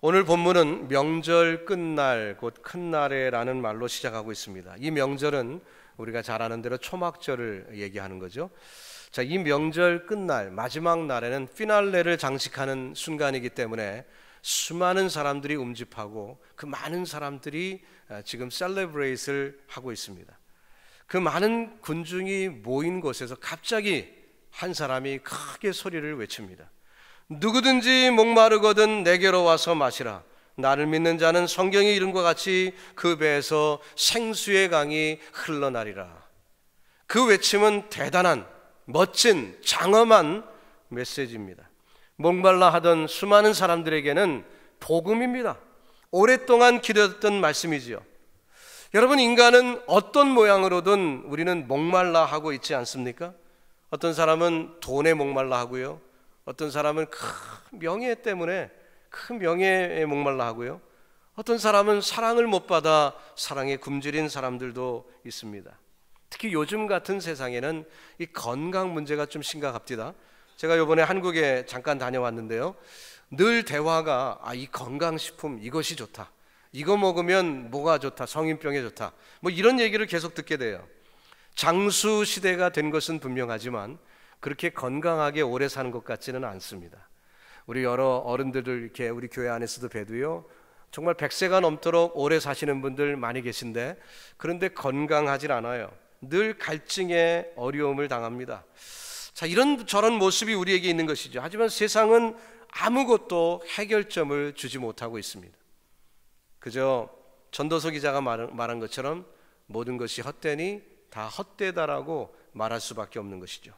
오늘 본문은 명절 끝날 곧 큰날에라는 말로 시작하고 있습니다. 이 명절은 우리가 잘 아는 대로 초막절을 얘기하는 거죠. 자, 이 명절 끝날 마지막 날에는 피날레를 장식하는 순간이기 때문에 수많은 사람들이 움집하고 그 많은 사람들이 지금 셀레브레이트를 하고 있습니다. 그 많은 군중이 모인 곳에서 갑자기 한 사람이 크게 소리를 외칩니다. 누구든지 목마르거든 내게로 와서 마시라. 나를 믿는 자는 성경의 이름과 같이 그 배에서 생수의 강이 흘러나리라. 그 외침은 대단한 멋진 장엄한 메시지입니다. 목말라 하던 수많은 사람들에게는 복음입니다. 오랫동안 기다렸던 말씀이지요. 여러분, 인간은 어떤 모양으로든 우리는 목말라 하고 있지 않습니까? 어떤 사람은 돈에 목말라 하고요, 어떤 사람은 큰 명예 때문에 큰 명예에 목말라 하고요, 어떤 사람은 사랑을 못 받아 사랑에 굶주린 사람들도 있습니다. 특히 요즘 같은 세상에는 이 건강 문제가 좀 심각합니다. 제가 이번에 한국에 잠깐 다녀왔는데요, 늘 대화가 이 건강식품 이것이 좋다, 이거 먹으면 뭐가 좋다, 성인병에 좋다, 뭐 이런 얘기를 계속 듣게 돼요. 장수 시대가 된 것은 분명하지만 그렇게 건강하게 오래 사는 것 같지는 않습니다. 우리 여러 어른들을 이렇게 우리 교회 안에서도 뵈도요, 정말 100세가 넘도록 오래 사시는 분들 많이 계신데 그런데 건강하질 않아요. 늘 갈증에 어려움을 당합니다. 자, 이런 저런 모습이 우리에게 있는 것이죠. 하지만 세상은 아무것도 해결점을 주지 못하고 있습니다. 그저 전도서 기자가 말한 것처럼 모든 것이 헛되니 다 헛되다라고 말할 수밖에 없는 것이죠.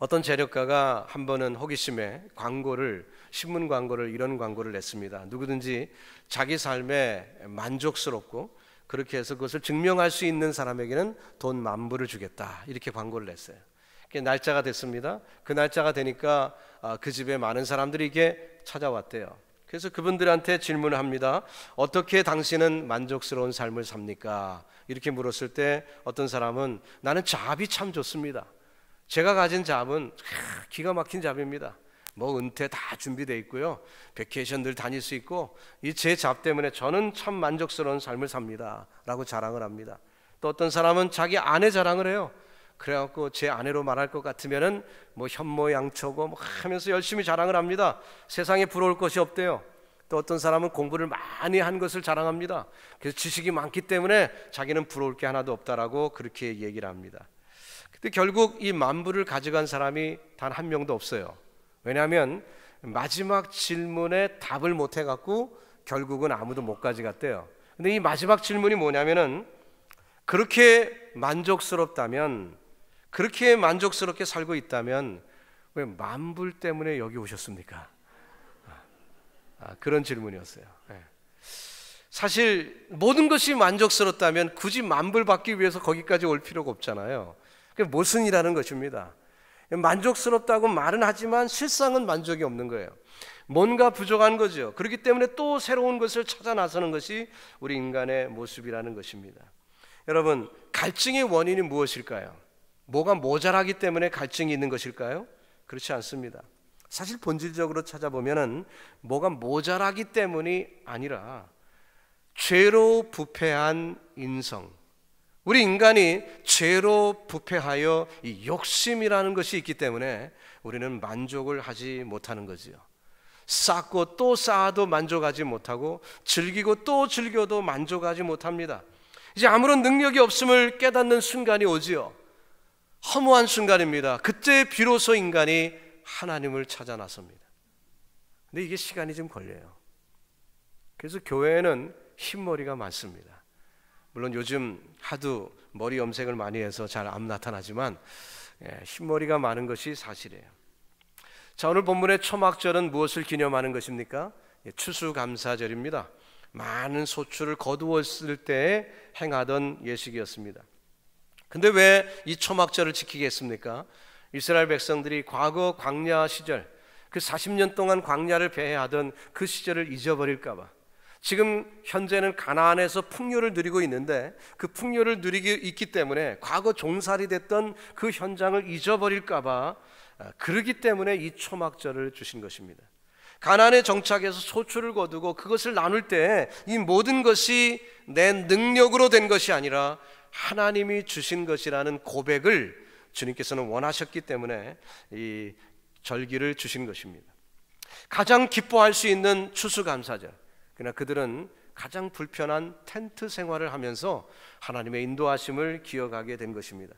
어떤 재력가가 한 번은 호기심에 신문 광고를 이런 광고를 냈습니다. 누구든지 자기 삶에 만족스럽고 그렇게 해서 그것을 증명할 수 있는 사람에게는 돈 10,000불을 주겠다, 이렇게 광고를 냈어요. 날짜가 됐습니다. 그 날짜가 되니까 그 집에 많은 사람들이 이게 찾아왔대요. 그래서 그분들한테 질문을 합니다. 어떻게 당신은 만족스러운 삶을 삽니까? 이렇게 물었을 때 어떤 사람은 나는 잡이 참 좋습니다. 제가 가진 잡은 기가 막힌 잡입니다. 뭐 은퇴 다 준비되어 있고요, 베케이션들 다닐 수 있고, 이 제 잡 때문에 저는 참 만족스러운 삶을 삽니다 라고 자랑을 합니다. 또 어떤 사람은 자기 아내 자랑을 해요. 그래갖고 제 아내로 말할 것 같으면은 뭐 현모양처고 뭐 하면서 열심히 자랑을 합니다. 세상에 부러울 것이 없대요. 또 어떤 사람은 공부를 많이 한 것을 자랑합니다. 그래서 지식이 많기 때문에 자기는 부러울 게 하나도 없다라고 그렇게 얘기를 합니다. 근데 결국 이 10,000불을 가져간 사람이 단 한 명도 없어요. 왜냐하면 마지막 질문에 답을 못 해갖고 결국은 아무도 못 가져갔대요. 근데 이 마지막 질문이 뭐냐면은, 그렇게 만족스럽다면, 그렇게 만족스럽게 살고 있다면 왜 10,000불 때문에 여기 오셨습니까? 그런 질문이었어요. 사실 모든 것이 만족스럽다면 굳이 10,000불 받기 위해서 거기까지 올 필요가 없잖아요. 그게 모순이라는 것입니다. 만족스럽다고 말은 하지만 실상은 만족이 없는 거예요. 뭔가 부족한 거죠. 그렇기 때문에 또 새로운 것을 찾아 나서는 것이 우리 인간의 모습이라는 것입니다. 여러분, 갈증의 원인이 무엇일까요? 뭐가 모자라기 때문에 갈증이 있는 것일까요? 그렇지 않습니다. 사실 본질적으로 찾아보면은 뭐가 모자라기 때문이 아니라 죄로 부패한 인성, 우리 인간이 죄로 부패하여 이 욕심이라는 것이 있기 때문에 우리는 만족을 하지 못하는 거지요. 쌓고 또 쌓아도 만족하지 못하고 즐기고 또 즐겨도 만족하지 못합니다. 이제 아무런 능력이 없음을 깨닫는 순간이 오지요. 허무한 순간입니다. 그때 비로소 인간이 하나님을 찾아 나섭니다. 근데 이게 시간이 좀 걸려요. 그래서 교회에는 흰머리가 많습니다. 물론 요즘 하도 머리 염색을 많이 해서 잘 안 나타나지만 흰머리가 많은 것이 사실이에요. 자, 오늘 본문의 초막절은 무엇을 기념하는 것입니까? 추수감사절입니다. 많은 소출을 거두었을 때 행하던 예식이었습니다. 근데 왜 이 초막절을 지키게 했습니까? 이스라엘 백성들이 과거 광야 시절, 그 40년 동안 광야를 배회하던 그 시절을 잊어버릴까 봐, 지금 현재는 가나안에서 풍요를 누리고 있는데 그 풍요를 누리고 있기 때문에 과거 종살이 됐던 그 현장을 잊어버릴까 봐, 그러기 때문에 이 초막절을 주신 것입니다. 가나안에 정착해서 소출을 거두고 그것을 나눌 때 이 모든 것이 내 능력으로 된 것이 아니라 하나님이 주신 것이라는 고백을 주님께서는 원하셨기 때문에 이 절기를 주신 것입니다. 가장 기뻐할 수 있는 추수감사절, 그러나 그들은 가장 불편한 텐트 생활을 하면서 하나님의 인도하심을 기억하게 된 것입니다.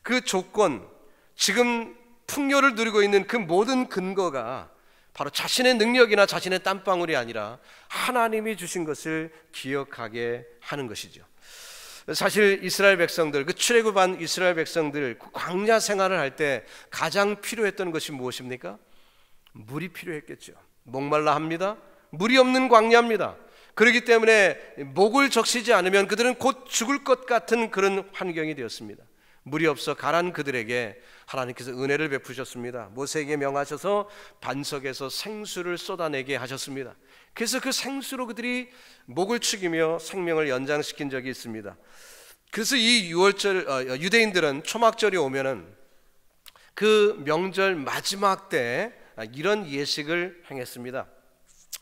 그 조건, 지금 풍요를 누리고 있는 그 모든 근거가 바로 자신의 능력이나 자신의 땀방울이 아니라 하나님이 주신 것을 기억하게 하는 것이죠. 사실 이스라엘 백성들, 그 출애굽한 이스라엘 백성들 광야 생활을 할 때 가장 필요했던 것이 무엇입니까? 물이 필요했겠죠. 목말라 합니다. 물이 없는 광야입니다. 그렇기 때문에 목을 적시지 않으면 그들은 곧 죽을 것 같은 그런 환경이 되었습니다. 물이 없어 가난 그들에게 하나님께서 은혜를 베푸셨습니다. 모세에게 명하셔서 반석에서 생수를 쏟아내게 하셨습니다. 그래서 그 생수로 그들이 목을 축이며 생명을 연장시킨 적이 있습니다. 그래서 이 유월절, 유대인들은 초막절이 오면은 그 명절 마지막 때 이런 예식을 행했습니다.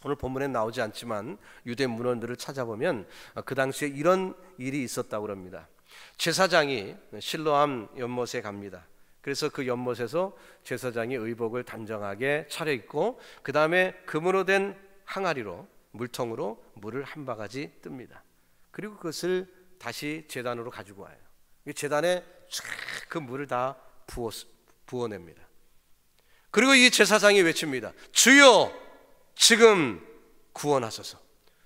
오늘 본문에 나오지 않지만 유대 문헌들을 찾아보면 그 당시에 이런 일이 있었다고 합니다. 제사장이 실로암 연못에 갑니다. 그래서 그 연못에서 제사장이 의복을 단정하게 차려입고 그 다음에 금으로 된 항아리로, 물통으로 물을 한 바가지 뜹니다. 그리고 그것을 다시 제단으로 가지고 와요. 제단에 그 물을 다 부어냅니다. 그리고 이 제사장이 외칩니다. 주여 지금 구원하소서.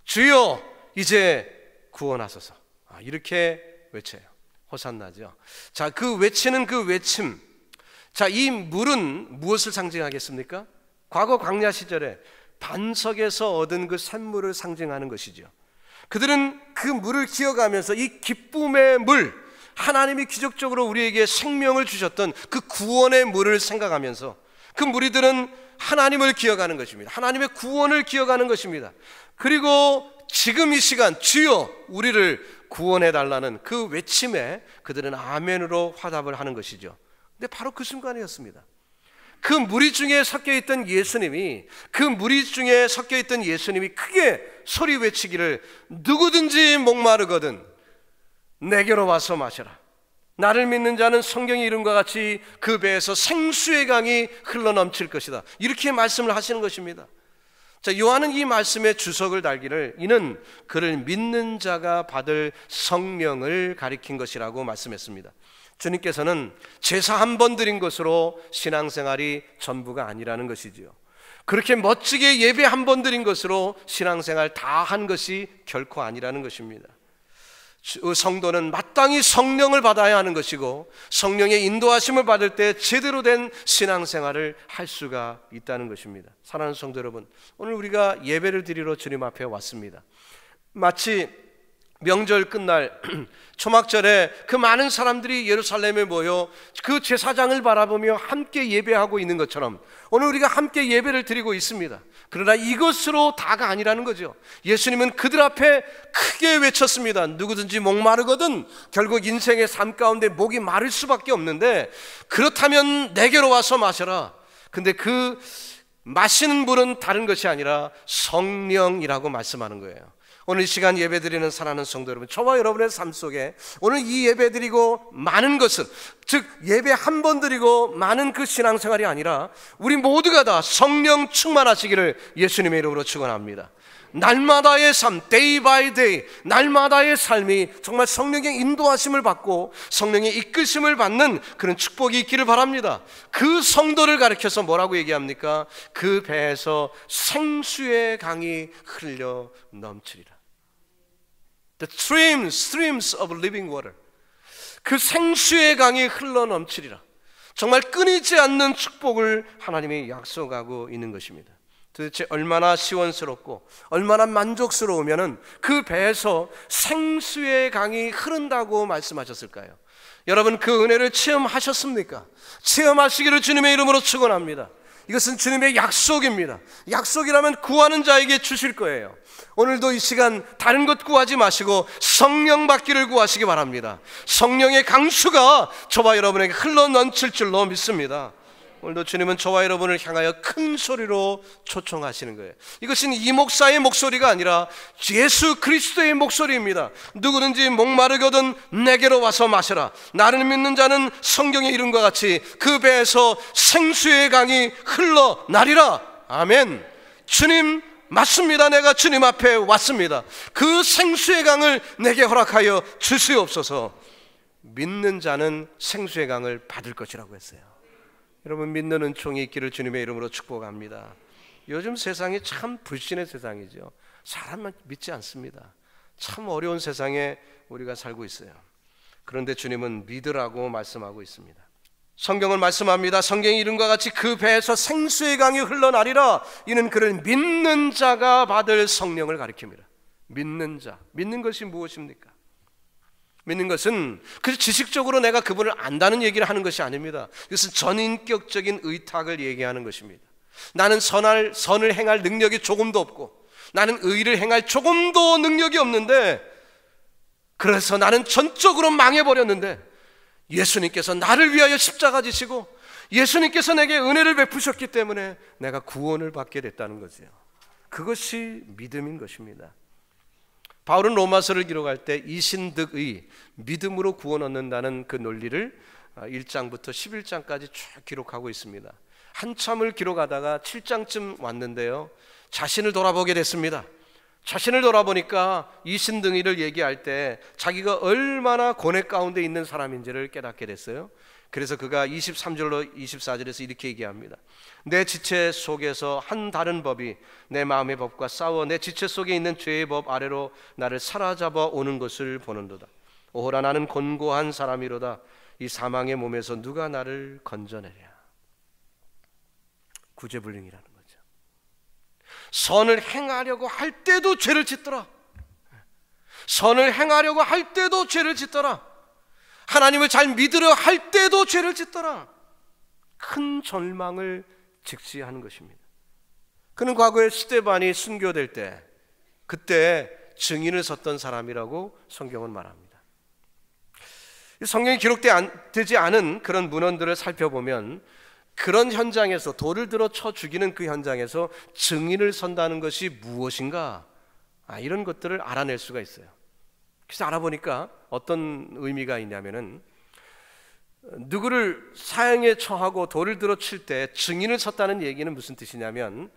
주여 이제 구원하소서. 이렇게 외쳐요. 호산나죠. 자, 그 외치는 그 외침. 자, 이 물은 무엇을 상징하겠습니까? 과거 광야 시절에 반석에서 얻은 그 샘물을 상징하는 것이죠. 그들은 그 물을 기억하면서 이 기쁨의 물, 하나님이 기적적으로 우리에게 생명을 주셨던 그 구원의 물을 생각하면서 그 무리들은 하나님을 기억하는 것입니다. 하나님의 구원을 기억하는 것입니다. 그리고 지금 이 시간 주여 우리를 구원해 달라는 그 외침에 그들은 아멘으로 화답을 하는 것이죠. 근데 바로 그 순간이었습니다. 그 무리 중에 섞여 있던 예수님이 크게 소리 외치기를 누구든지 목마르거든 내게로 와서 마셔라. 나를 믿는 자는 성경의 이름과 같이 그 배에서 생수의 강이 흘러넘칠 것이다. 이렇게 말씀을 하시는 것입니다. 자, 요한은 이 말씀에 주석을 달기를 이는 그를 믿는 자가 받을 성령을 가리킨 것이라고 말씀했습니다. 주님께서는 제사 한 번 드린 것으로 신앙생활이 전부가 아니라는 것이지요. 그렇게 멋지게 예배 한 번 드린 것으로 신앙생활 다 한 것이 결코 아니라는 것입니다. 성도는 마땅히 성령을 받아야 하는 것이고 성령의 인도하심을 받을 때 제대로 된 신앙생활을 할 수가 있다는 것입니다. 사랑하는 성도 여러분, 오늘 우리가 예배를 드리러 주님 앞에 왔습니다. 마치 명절 끝날 초막절에 그 많은 사람들이 예루살렘에 모여 그 제사장을 바라보며 함께 예배하고 있는 것처럼 오늘 우리가 함께 예배를 드리고 있습니다. 그러나 이것으로 다가 아니라는 거죠. 예수님은 그들 앞에 크게 외쳤습니다. 누구든지 목마르거든 결국 인생의 삶 가운데 목이 마를 수밖에 없는데 그렇다면 내게로 와서 마셔라. 근데 그 마시는 물은 다른 것이 아니라 성령이라고 말씀하는 거예요. 오늘 이 시간 예배드리는 사랑하는 성도 여러분, 저와 여러분의 삶 속에 오늘 이 예배드리고 많은 것은, 즉 예배 한 번 드리고 많은 그 신앙생활이 아니라 우리 모두가 다 성령 충만하시기를 예수님의 이름으로 축원합니다. 날마다의 삶, day by day, 날마다의 삶이 정말 성령의 인도하심을 받고 성령의 이끄심을 받는 그런 축복이 있기를 바랍니다. 그 성도를 가리켜서 뭐라고 얘기합니까? 그 배에서 생수의 강이 흘러 넘치리라. The streams of living water. 그 생수의 강이 흘러 넘치리라. 정말 끊이지 않는 축복을 하나님이 약속하고 있는 것입니다. 도대체 얼마나 시원스럽고 얼마나 만족스러우면은 그 배에서 생수의 강이 흐른다고 말씀하셨을까요? 여러분 그 은혜를 체험하셨습니까? 체험하시기를 주님의 이름으로 축원합니다. 이것은 주님의 약속입니다. 약속이라면 구하는 자에게 주실 거예요. 오늘도 이 시간 다른 것 구하지 마시고 성령 받기를 구하시기 바랍니다. 성령의 강수가 저와 여러분에게 흘러 넘칠 줄로 믿습니다. 오늘도 주님은 저와 여러분을 향하여 큰 소리로 초청하시는 거예요. 이것은 이 목사의 목소리가 아니라 예수 그리스도의 목소리입니다. 누구든지 목마르거든 내게로 와서 마셔라. 나를 믿는 자는 성경의 이름과 같이 그 배에서 생수의 강이 흘러나리라. 아멘. 주님 맞습니다. 내가 주님 앞에 왔습니다. 그 생수의 강을 내게 허락하여 주시옵소서. 믿는 자는 생수의 강을 받을 것이라고 했어요. 여러분, 믿는 은총이 있기를 주님의 이름으로 축복합니다. 요즘 세상이 참 불신의 세상이죠. 사람만 믿지 않습니다. 참 어려운 세상에 우리가 살고 있어요. 그런데 주님은 믿으라고 말씀하고 있습니다. 성경은 말씀합니다. 성경의 이름과 같이 그 배에서 생수의 강이 흘러나리라. 이는 그를 믿는 자가 받을 성령을 가리킵니다. 믿는 자, 믿는 것이 무엇입니까? 믿는 것은 그 지식적으로 내가 그분을 안다는 얘기를 하는 것이 아닙니다. 이것은 전인격적인 의탁을 얘기하는 것입니다. 나는 선을 행할 능력이 조금도 없고, 나는 의를 행할 조금도 능력이 없는데, 그래서 나는 전적으로 망해버렸는데 예수님께서 나를 위하여 십자가 지시고 예수님께서 내게 은혜를 베푸셨기 때문에 내가 구원을 받게 됐다는 거죠. 그것이 믿음인 것입니다. 바울은 로마서를 기록할 때 이신득의 믿음으로 구원 얻는다는 그 논리를 1장부터 11장까지 쭉 기록하고 있습니다. 한참을 기록하다가 7장쯤 왔는데요, 자신을 돌아보게 됐습니다. 자신을 돌아보니까 이신득의를 얘기할 때 자기가 얼마나 고뇌 가운데 있는 사람인지를 깨닫게 됐어요. 그래서 그가 23절로 24절에서 이렇게 얘기합니다. 내 지체 속에서 한 다른 법이 내 마음의 법과 싸워 내 지체 속에 있는 죄의 법 아래로 나를 사로잡아 오는 것을 보는도다. 오호라, 나는 곤고한 사람이로다. 이 사망의 몸에서 누가 나를 건져내랴. 구제불능이라는 거죠. 선을 행하려고 할 때도 죄를 짓더라. 선을 행하려고 할 때도 죄를 짓더라. 하나님을 잘 믿으려 할 때도 죄를 짓더라. 큰 절망을 직시하는 것입니다. 그는 과거에 스데반이 순교될 때 그때 증인을 섰던 사람이라고 성경은 말합니다. 성경이 기록되지 않은 그런 문헌들을 살펴보면 그런 현장에서 돌을 들어 쳐 죽이는 그 현장에서 증인을 선다는 것이 무엇인가, 이런 것들을 알아낼 수가 있어요. 그래서 알아보니까 어떤 의미가 있냐면은, 누구를 사형에 처하고 돌을 들어 칠 때 증인을 섰다는 얘기는 무슨 뜻이냐면,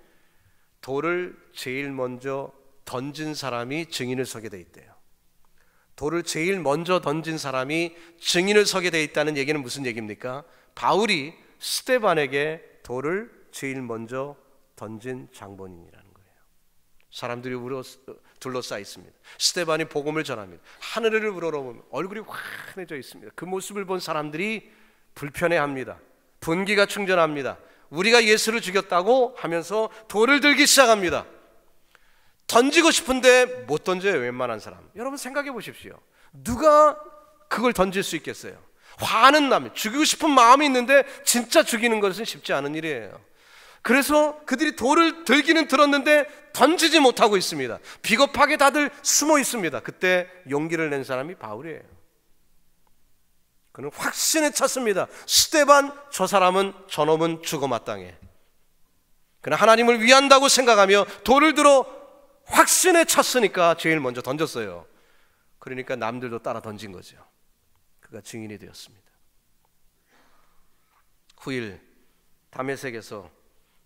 돌을 제일 먼저 던진 사람이 증인을 서게 돼 있대요. 돌을 제일 먼저 던진 사람이 증인을 서게 돼 있다는 얘기는 무슨 얘기입니까? 바울이 스데반에게 돌을 제일 먼저 던진 장본인이라는 거예요. 사람들이 둘러싸여 있습니다. 스데반이 복음을 전합니다. 하늘을 우러러보면 얼굴이 환해져 있습니다. 그 모습을 본 사람들이 불편해합니다. 분기가 충전합니다. 우리가 예수를 죽였다고 하면서 돌을 들기 시작합니다. 던지고 싶은데 못 던져요, 웬만한 사람. 여러분 생각해 보십시오. 누가 그걸 던질 수 있겠어요? 화는 나면 죽이고 싶은 마음이 있는데 진짜 죽이는 것은 쉽지 않은 일이에요. 그래서 그들이 돌을 들기는 들었는데 던지지 못하고 있습니다. 비겁하게 다들 숨어 있습니다. 그때 용기를 낸 사람이 바울이에요. 그는 확신에 찼습니다. 스데반, 저놈은 죽어 마땅해. 그는 하나님을 위한다고 생각하며 돌을 들어 확신에 찼으니까 제일 먼저 던졌어요. 그러니까 남들도 따라 던진 거죠. 그가 증인이 되었습니다. 후일 다메섹에서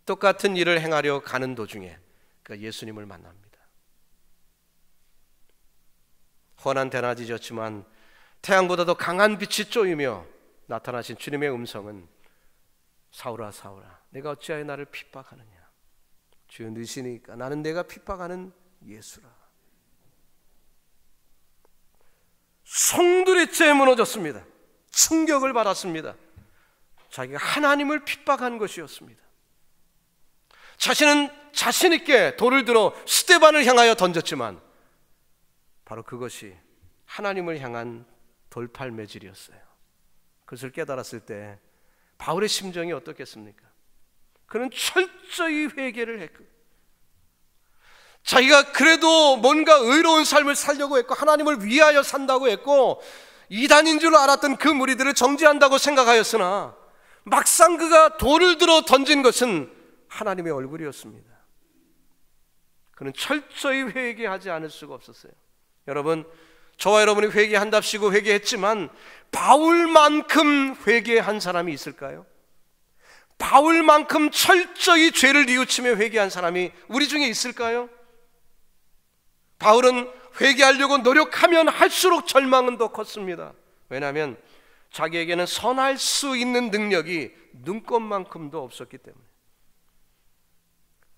똑같은 일을 행하려 가는 도중에 그가 예수님을 만납니다. 환한 대낮이었지만 태양보다도 강한 빛이 쪼이며 나타나신 주님의 음성은, 사울아 사울아 내가 어찌하여 나를 핍박하느냐. 주여 느시니까 나는 내가 핍박하는 예수라. 송두리째 무너졌습니다. 충격을 받았습니다. 자기가 하나님을 핍박한 것이었습니다. 자신은 자신 있게 돌을 들어 스데반을 향하여 던졌지만 바로 그것이 하나님을 향한 돌팔매질이었어요. 그것을 깨달았을 때 바울의 심정이 어떻겠습니까? 그는 철저히 회개를 했고, 자기가 그래도 뭔가 의로운 삶을 살려고 했고 하나님을 위하여 산다고 했고 이단인 줄 알았던 그 무리들을 정죄한다고 생각하였으나 막상 그가 돌을 들어 던진 것은 하나님의 얼굴이었습니다. 그는 철저히 회개하지 않을 수가 없었어요. 여러분, 저와 여러분이 회개한답시고 회개했지만 바울만큼 회개한 사람이 있을까요? 바울만큼 철저히 죄를 뉘우치며 회개한 사람이 우리 중에 있을까요? 바울은 회개하려고 노력하면 할수록 절망은 더 컸습니다. 왜냐하면 자기에게는 선할 수 있는 능력이 눈꼽만큼도 없었기 때문에.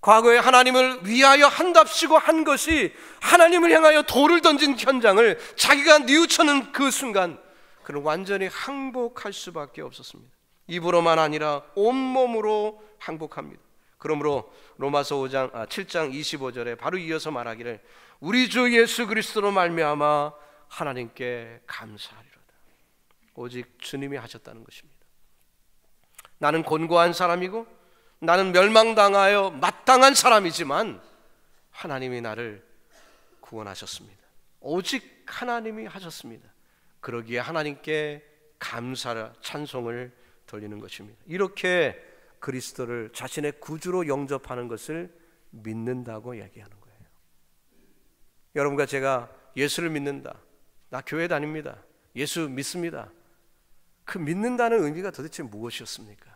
과거에 하나님을 위하여 한답시고 한 것이 하나님을 향하여 돌을 던진 현장을 자기가 뉘우쳐는 그 순간 그는 완전히 항복할 수밖에 없었습니다. 입으로만 아니라 온몸으로 항복합니다. 그러므로 로마서 7장 25절에 바로 이어서 말하기를 우리 주 예수 그리스도로 말미암아 하나님께 감사하리로다. 오직 주님이 하셨다는 것입니다. 나는 곤고한 사람이고 나는 멸망당하여 마땅한 사람이지만 하나님이 나를 구원하셨습니다. 오직 하나님이 하셨습니다. 그러기에 하나님께 감사와 찬송을 돌리는 것입니다. 이렇게 그리스도를 자신의 구주로 영접하는 것을 믿는다고 얘기하는 거예요. 여러분과 제가 예수를 믿는다, 나 교회 다닙니다, 예수 믿습니다, 그 믿는다는 의미가 도대체 무엇이었습니까?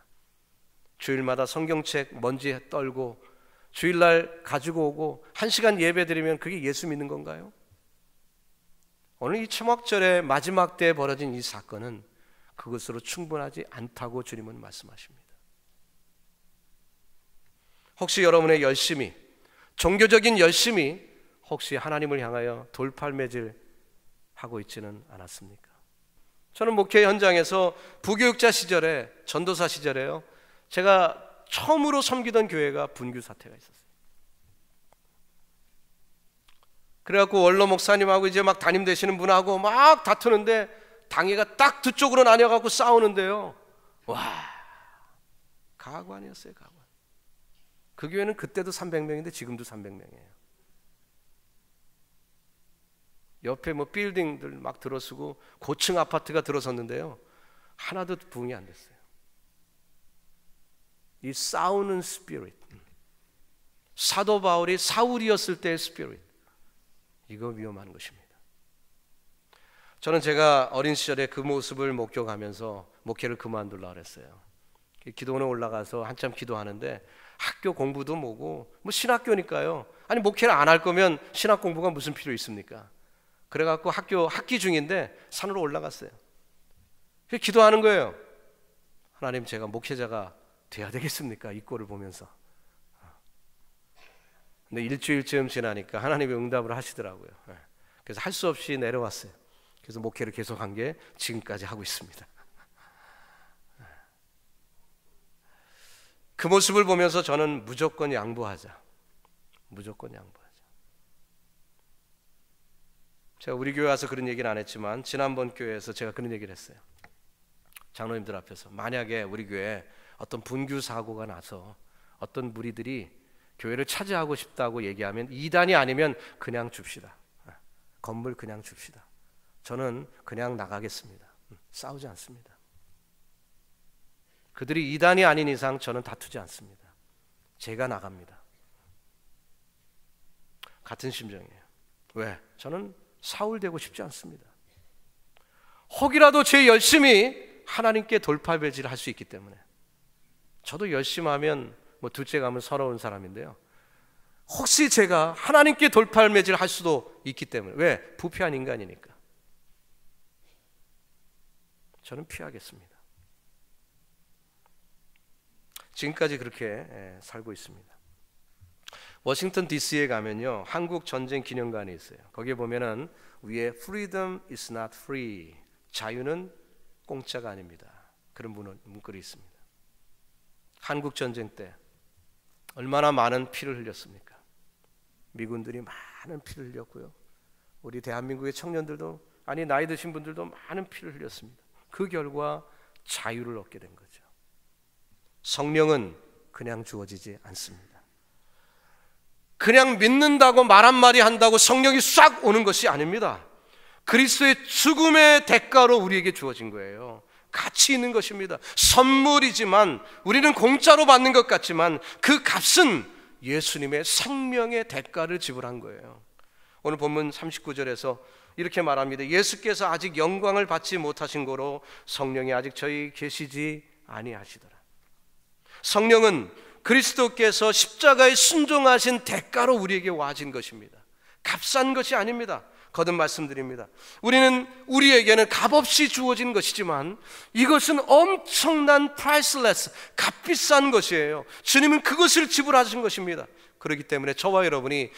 주일마다 성경책 먼지에 떨고 주일날 가지고 오고 1시간 예배 드리면 그게 예수 믿는 건가요? 오늘 이 초막절의 마지막 때에 벌어진 이 사건은 그것으로 충분하지 않다고 주님은 말씀하십니다. 혹시 여러분의 열심이, 종교적인 열심이 혹시 하나님을 향하여 돌팔매질 하고 있지는 않았습니까? 저는 목회 현장에서 부교육자 시절에, 전도사 시절에요, 제가 처음으로 섬기던 교회가 분규 사태가 있었어요. 그래갖고 원로 목사님하고 이제 막 담임 되시는 분하고 막 다투는데 당회가 딱 두 쪽으로 나뉘어갖고 싸우는데요. 와, 가관이었어요, 가관. 그 교회는 그때도 300명인데 지금도 300명이에요. 옆에 뭐 빌딩들 막 들어서고 고층 아파트가 들어섰는데요, 하나도 부응이 안 됐어요. 이 싸우는 스피릿, 사도 바울이 사울이었을 때의 스피릿, 이거 위험한 것입니다. 저는 제가 어린 시절에 그 모습을 목격하면서 목회를 그만두려고 했어요. 기도원에 올라가서 한참 기도하는데 학교 공부도 뭐고 뭐 신학교니까요. 아니 목회를 안 할 거면 신학 공부가 무슨 필요 있습니까? 그래갖고 학기 중인데 산으로 올라갔어요. 기도하는 거예요. 하나님, 제가 목회자가 돼야 되겠습니까? 이 꼴을 보면서. 근데 일주일쯤 지나니까 하나님이 응답을 하시더라고요. 그래서 할 수 없이 내려왔어요. 그래서 목회를 계속한 게 지금까지 하고 있습니다. 그 모습을 보면서 저는 무조건 양보하자. 무조건 양보하자. 제가 우리 교회 와서 그런 얘기는 안 했지만 지난번 교회에서 제가 그런 얘기를 했어요. 장로님들 앞에서 만약에 우리 교회에 어떤 분규 사고가 나서 어떤 무리들이 교회를 차지하고 싶다고 얘기하면 이단이 아니면 그냥 줍시다. 건물 그냥 줍시다. 저는 그냥 나가겠습니다. 싸우지 않습니다. 그들이 이단이 아닌 이상 저는 다투지 않습니다. 제가 나갑니다. 같은 심정이에요. 왜? 저는 사울 되고 싶지 않습니다. 혹이라도 제 열심이 하나님께 돌팔매질을 할 수 있기 때문에. 저도 열심히 하면 뭐 둘째 가면 서러운 사람인데요, 혹시 제가 하나님께 돌팔매질 할 수도 있기 때문에. 왜? 부패한 인간이니까. 저는 피하겠습니다. 지금까지 그렇게 살고 있습니다. 워싱턴 DC에 가면요, 한국 전쟁 기념관이 있어요. 거기에 보면은 위에 Freedom is not free, 자유는 공짜가 아닙니다, 그런 문구리 있습니다. 한국 전쟁 때 얼마나 많은 피를 흘렸습니까? 미군들이 많은 피를 흘렸고요, 우리 대한민국의 청년들도, 아니 나이 드신 분들도 많은 피를 흘렸습니다. 그 결과 자유를 얻게 된 거죠. 성령은 그냥 주어지지 않습니다. 그냥 믿는다고 말 한마디 한다고 성령이 싹 오는 것이 아닙니다. 그리스도의 죽음의 대가로 우리에게 주어진 거예요. 가치 있는 것입니다. 선물이지만, 우리는 공짜로 받는 것 같지만 그 값은 예수님의 생명의 대가를 지불한 거예요. 오늘 본문 39절에서 이렇게 말합니다. 예수께서 아직 영광을 받지 못하신 고로 성령이 아직 저희 계시지 아니하시더라. 성령은 그리스도께서 십자가에 순종하신 대가로 우리에게 와진 것입니다. 값싼 것이 아닙니다. 거듭 말씀드립니다. 우리에게는 값없이 주어진 것이지만 이것은 엄청난 priceless, 값비싼 것이에요. 주님은 그것을 지불하신 것입니다. 그렇기 때문에 저와 여러분이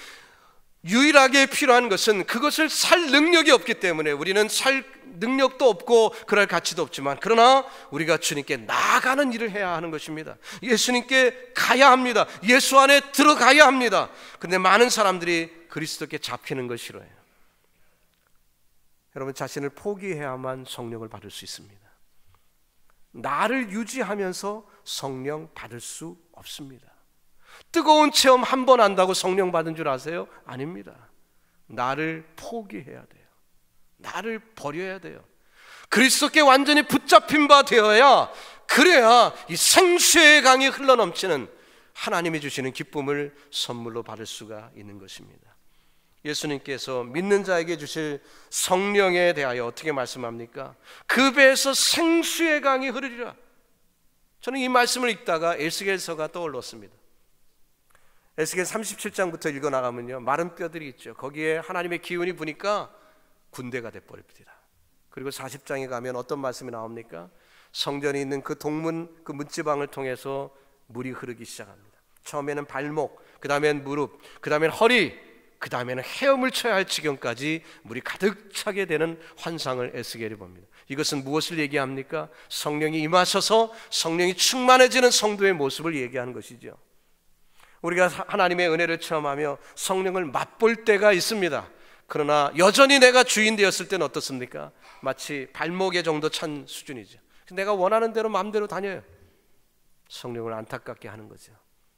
유일하게 필요한 것은 그것을 살 능력이 없기 때문에, 우리는 살 능력도 없고 그럴 가치도 없지만, 그러나 우리가 주님께 나아가는 일을 해야 하는 것입니다. 예수님께 가야 합니다. 예수 안에 들어가야 합니다. 그런데 많은 사람들이 그리스도께 잡히는 걸 싫어해요. 여러분, 자신을 포기해야만 성령을 받을 수 있습니다. 나를 유지하면서 성령 받을 수 없습니다. 뜨거운 체험 한 번 한다고 성령 받은 줄 아세요? 아닙니다. 나를 포기해야 돼요. 나를 버려야 돼요. 그리스도께 완전히 붙잡힌 바 되어야, 그래야 이 생수의 강이 흘러넘치는 하나님이 주시는 기쁨을 선물로 받을 수가 있는 것입니다. 예수님께서 믿는 자에게 주실 성령에 대하여 어떻게 말씀합니까? 그 배에서 생수의 강이 흐르리라. 저는 이 말씀을 읽다가 에스겔서가 떠올랐습니다. 에스겔 37장부터 읽어나가면요, 마른 뼈들이 있죠. 거기에 하나님의 기운이 부니까 군대가 돼버립니다. 그리고 40장에 가면 어떤 말씀이 나옵니까? 성전이 있는 그 동문, 그 문지방을 통해서 물이 흐르기 시작합니다. 처음에는 발목, 그 다음엔 무릎, 그 다음엔 허리, 그 다음에는 헤엄을 쳐야 할 지경까지 물이 가득 차게 되는 환상을 에스겔이 봅니다. 이것은 무엇을 얘기합니까? 성령이 임하셔서 성령이 충만해지는 성도의 모습을 얘기하는 것이죠. 우리가 하나님의 은혜를 체험하며 성령을 맛볼 때가 있습니다. 그러나 여전히 내가 주인 되었을 때는 어떻습니까? 마치 발목에 정도 찬 수준이죠. 내가 원하는 대로 마음대로 다녀요. 성령을 안타깝게 하는 거죠.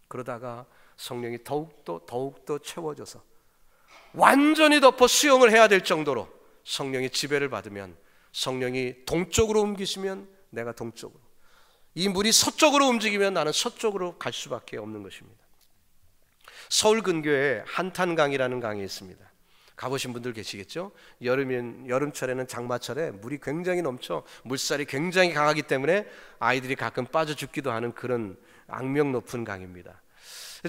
그러다가 성령이 더욱더 채워져서 완전히 덮어 수용을 해야 될 정도로 성령이 지배를 받으면, 성령이 동쪽으로 옮기시면 내가 동쪽으로, 이 물이 서쪽으로 움직이면 나는 서쪽으로 갈 수밖에 없는 것입니다. 서울 근교에 한탄강이라는 강이 있습니다. 가보신 분들 계시겠죠? 여름철에는, 장마철에 물이 굉장히 넘쳐 물살이 굉장히 강하기 때문에 아이들이 가끔 빠져 죽기도 하는 그런 악명 높은 강입니다.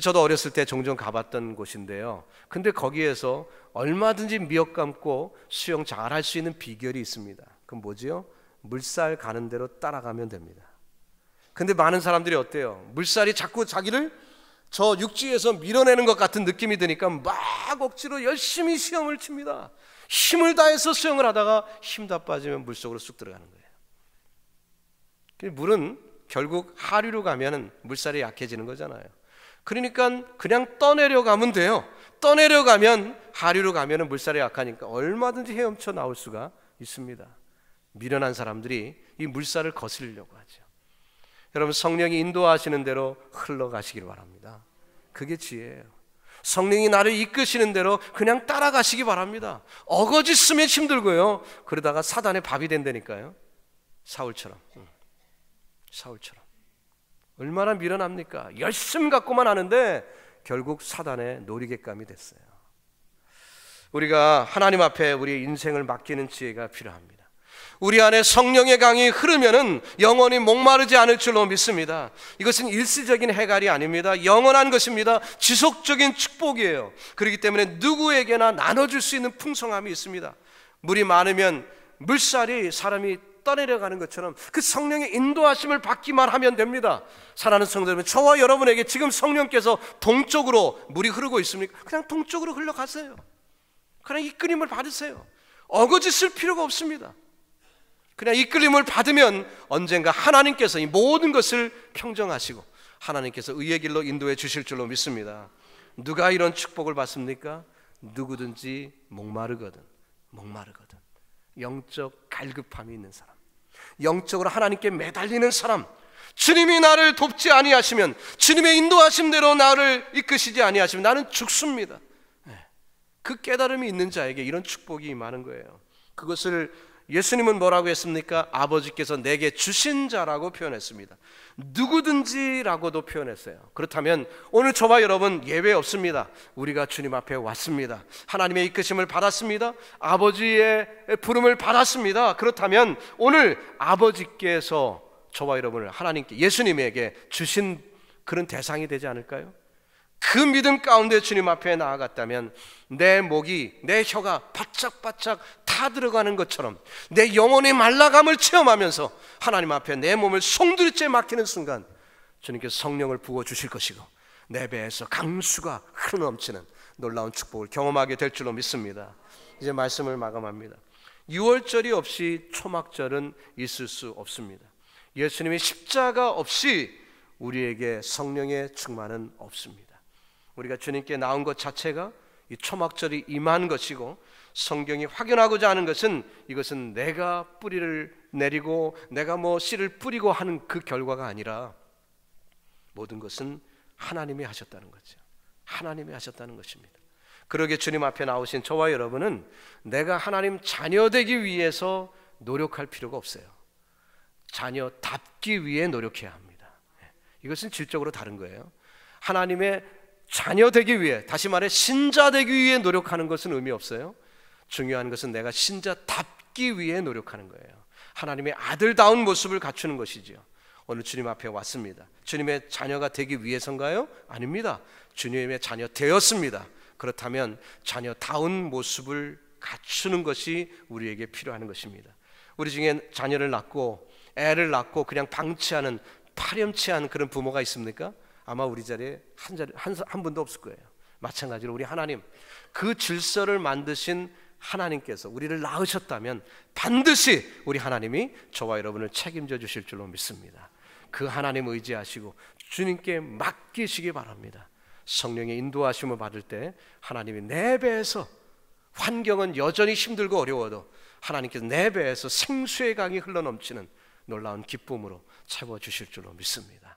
저도 어렸을 때 종종 가봤던 곳인데요, 근데 거기에서 얼마든지 미역 감고 수영 잘할 수 있는 비결이 있습니다. 그건 뭐지요? 물살 가는 대로 따라가면 됩니다. 근데 많은 사람들이 어때요? 물살이 자꾸 자기를 저 육지에서 밀어내는 것 같은 느낌이 드니까 막 억지로 열심히 수영을 칩니다. 힘을 다해서 수영을 하다가 힘 다 빠지면 물속으로 쑥 들어가는 거예요. 물은 결국 하류로 가면 물살이 약해지는 거잖아요. 그러니까 그냥 떠내려가면 돼요. 떠내려가면, 하류로 가면 물살이 약하니까 얼마든지 헤엄쳐 나올 수가 있습니다. 미련한 사람들이 이 물살을 거스르려고 하죠. 여러분, 성령이 인도하시는 대로 흘러가시길 바랍니다. 그게 지혜예요. 성령이 나를 이끄시는 대로 그냥 따라가시기 바랍니다. 어거지쓰면 힘들고요, 그러다가 사단의 밥이 된다니까요. 사울처럼. 얼마나 미련합니까? 열심 갖고만 하는데 결국 사단의 놀이객감이 됐어요. 우리가 하나님 앞에 우리의 인생을 맡기는 지혜가 필요합니다. 우리 안에 성령의 강이 흐르면은 영원히 목마르지 않을 줄로 믿습니다. 이것은 일시적인 해갈이 아닙니다. 영원한 것입니다. 지속적인 축복이에요. 그렇기 때문에 누구에게나 나눠줄 수 있는 풍성함이 있습니다. 물이 많으면 물살이 사람이 떠내려가는 것처럼 그 성령의 인도하심을 받기만 하면 됩니다. 사랑하는 성도 여러분, 저와 여러분에게 지금 성령께서 동쪽으로 물이 흐르고 있습니까? 그냥 동쪽으로 흘러가세요. 그냥 이끌림을 받으세요. 어거지 쓸 필요가 없습니다. 그냥 이끌림을 받으면 언젠가 하나님께서 이 모든 것을 평정하시고 하나님께서 의의 길로 인도해 주실 줄로 믿습니다. 누가 이런 축복을 받습니까? 누구든지 목마르거든. 영적 갈급함이 있는 사람, 영적으로 하나님께 매달리는 사람, 주님이 나를 돕지 아니하시면, 주님의 인도하심대로 나를 이끄시지 아니하시면 나는 죽습니다. 그 깨달음이 있는 자에게 이런 축복이 임하는 거예요. 그것을 예수님은 뭐라고 했습니까? 아버지께서 내게 주신 자라고 표현했습니다. 누구든지라고도 표현했어요. 그렇다면 오늘 저와 여러분 예외 없습니다. 우리가 주님 앞에 왔습니다. 하나님의 이끄심을 받았습니다. 아버지의 부름을 받았습니다. 그렇다면 오늘 아버지께서 저와 여러분을 하나님께, 예수님에게 주신 그런 대상이 되지 않을까요? 그 믿음 가운데 주님 앞에 나아갔다면 내 목이, 내 혀가 바짝바짝 타 들어가는 것처럼 내 영혼의 말라감을 체험하면서 하나님 앞에 내 몸을 송두리째 맡기는 순간 주님께서 성령을 부어주실 것이고 내 배에서 강수가 흘러넘치는 놀라운 축복을 경험하게 될 줄로 믿습니다. 이제 말씀을 마감합니다. 유월절이 없이 초막절은 있을 수 없습니다. 예수님의 십자가 없이 우리에게 성령의 충만은 없습니다. 우리가 주님께 나온 것 자체가 이 초막절이 임한 것이고, 성경이 확인하고자 하는 것은 이것은 내가 뿌리를 내리고 내가 씨를 뿌리고 하는 그 결과가 아니라 모든 것은 하나님이 하셨다는 거죠. 하나님이 하셨다는 것입니다. 그러게 주님 앞에 나오신 저와 여러분은 내가 하나님 자녀 되기 위해서 노력할 필요가 없어요. 자녀답기 위해 노력해야 합니다. 이것은 질적으로 다른 거예요. 하나님의 자녀 되기 위해, 다시 말해 신자 되기 위해 노력하는 것은 의미 없어요. 중요한 것은 내가 신자답기 위해 노력하는 거예요. 하나님의 아들다운 모습을 갖추는 것이지요. 오늘 주님 앞에 왔습니다. 주님의 자녀가 되기 위해서인가요? 아닙니다. 주님의 자녀 되었습니다. 그렇다면 자녀다운 모습을 갖추는 것이 우리에게 필요한 것입니다. 우리 중에 자녀를 낳고 애를 낳고 그냥 방치하는, 파렴치한 그런 부모가 있습니까? 아마 우리 자리에 한 분도 없을 거예요. 마찬가지로 우리 하나님, 그 질서를 만드신 하나님께서 우리를 낳으셨다면 반드시 우리 하나님이 저와 여러분을 책임져 주실 줄로 믿습니다. 그 하나님 의지하시고 주님께 맡기시기 바랍니다. 성령의 인도하심을 받을 때 하나님이 내 배에서, 환경은 여전히 힘들고 어려워도 하나님께서 내 배에서 생수의 강이 흘러넘치는 놀라운 기쁨으로 채워주실 줄로 믿습니다.